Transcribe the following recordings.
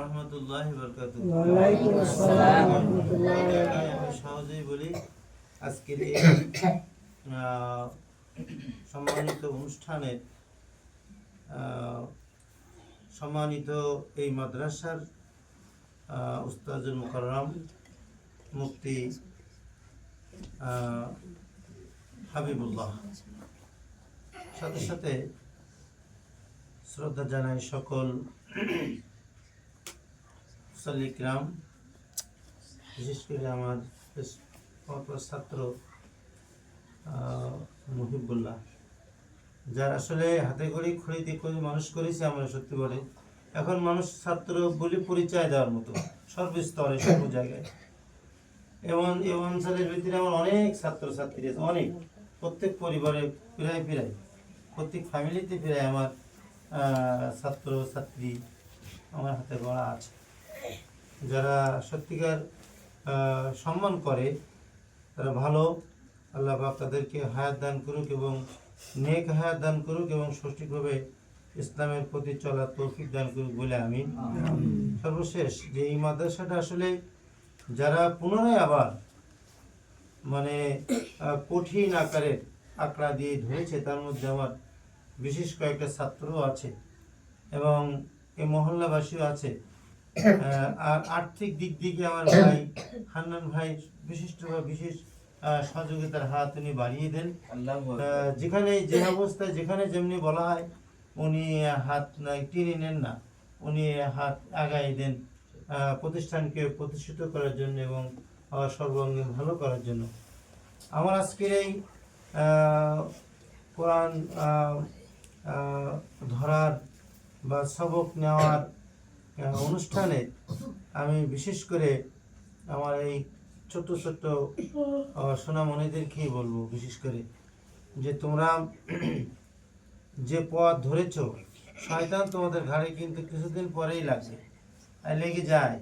রহমতুল্লাহি ওয়া বারাকাতুহু। ওয়ালাইকুম আসসালাম ওয়া রাহমাতুল্লাহি ওয়া বারাকাতুহু। আমি সহজেই বলি, আজকের এই সম্মানিত অনুষ্ঠানের সম্মানিত এই মাদ্রাসার উস্তাজুল মুকাররম মুফতি হাবিবুল্লাহ, সাথে সাথে শ্রদ্ধা জানাই সকল মুসাল্লি কিরাম, বিশেষ করে আমার ছাত্র মুহিবুল্লাহ, যার আসলে হাতে করে খড়িতে করে মানুষ করেছে। আমরা সত্যি বলে এখন মানুষ ছাত্র বলে পরিচয় দেওয়ার মতো সর্বস্তরে সর্ব জায়গায়। এবং এই অঞ্চলের ভিতরে আমার অনেক ছাত্র ছাত্রী আছে, অনেক, প্রত্যেক পরিবারে প্রায় প্রত্যেক ফ্যামিলিতে প্রায় আমার ছাত্র ছাত্রী আমার হাতে গড়া আছে, যারা সত্যিকার সম্মান করে, তারা ভালো। আল্লাহ পাক তাদেরকে হায়াত দান করুক এবং নেক হায়াত দান করুক এবং সঠিকভাবে ইসলামের প্রতি চলার তৌফিক দান করুক বলে আমি সর্বশেষ যে এই মাদ্রাসাটা আসলে যারা পুনরায় আবার মানে কঠিন আকারের আঁকড়া দিয়ে ধরেছে, তার মধ্যে আমার বিশেষ কয়েকটা ছাত্রও আছে এবং এই মহল্লাবাসীও আছে। আর আর্থিক দিক থেকে আমার ভাই হান্নান ভাই বিশেষ সহযোগিতার হাত উনি বাড়িয়ে দেন। যেখানে যে অবস্থায় যেখানে যেমনি বলা হয় উনি হাত টেনে নেন না, উনি হাত আগায় দেন প্রতিষ্ঠানকে প্রতিষ্ঠিত করার জন্য এবং সর্বাঙ্গীন ভালো করার জন্য। আমার আজকের এই কোরআন ধরার বা সবক নেওয়ার অনুষ্ঠানে আমি বিশেষ করে আমার এই ছোট্ট ছোট্ট সোনামণিদেরকেই বলবো, বিশেষ করে যে তোমরা যে পথ ধরেছ, শয়তান তোমাদের ঘাড়ে কিন্তু কিছুদিন পরেই লাগবে, লেগে যায়।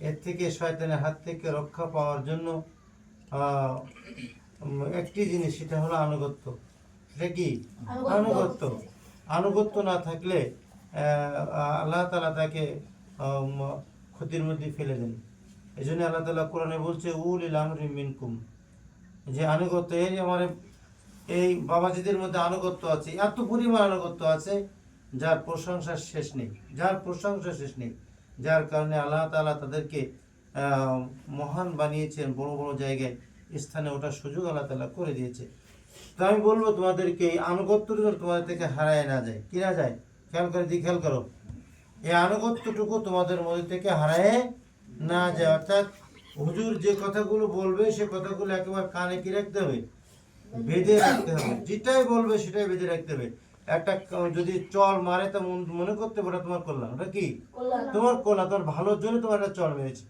এর থেকে শয়তানের হাত থেকে রক্ষা পাওয়ার জন্য একটি জিনিস, সেটা হলো আনুগত্য। সেটা কি? আনুগত্য না থাকলে আল্লাহ তাআলা তাকে ক্ষতির মধ্যে ফেলে দেন। এই জন্য আল্লাহ তাআলা কোরআনে বলছে উলিল আমরি মিনকুম, যে আনুগত্য। আমার এই বাবাজিদের মধ্যে আনুগত্য আছে, এত পরিমাণ আনুগত্য আছে যার প্রশংসার শেষ নেই, যার কারণে আল্লাহ তাআলা তাদেরকে মহান বানিয়েছেন, বড় বড় জায়গায় স্থানে ওঠার সুযোগ আল্লাহ তাআলা করে দিয়েছে। তো আমি বলবো তোমাদেরকে এই আনুগত্যটুকু তোমাদের থেকে হারায় না যায়, কি না যায়, খেয়াল করো, এই আনুগত্যটুকু তোমাদের মধ্যে থেকে হারায় না যায়। অর্থাৎ হুজুর যে কথাগুলো বলবে সে কথাগুলো একেবারে কানে কি রাখতে হবে, বেঁধে রাখতে হবে। যেটাই বলবে সেটাই বেঁধে রাখতে হবে। একটা যদি চল মারে তা মনে করতে পারে তোমার কল্যাণ, ওটা কি তোমার কল্যাণ, তোমার ভালোর জন্য তোমার একটা চল মেরেছে,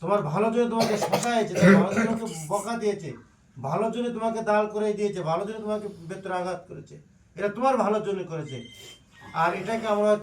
তোমার ভালোর জন্য তোমাকে শশাইছে, ভালোর জন্য তোমাকে বকা দিয়েছে, ভালোর জন্য তোমাকে দাঁড় করে দিয়েছে, ভালোর জন্য তোমাকে ভেতরে আঘাত করেছে, এটা তোমার ভালোর জন্য করেছে। আর এটাকে আমরা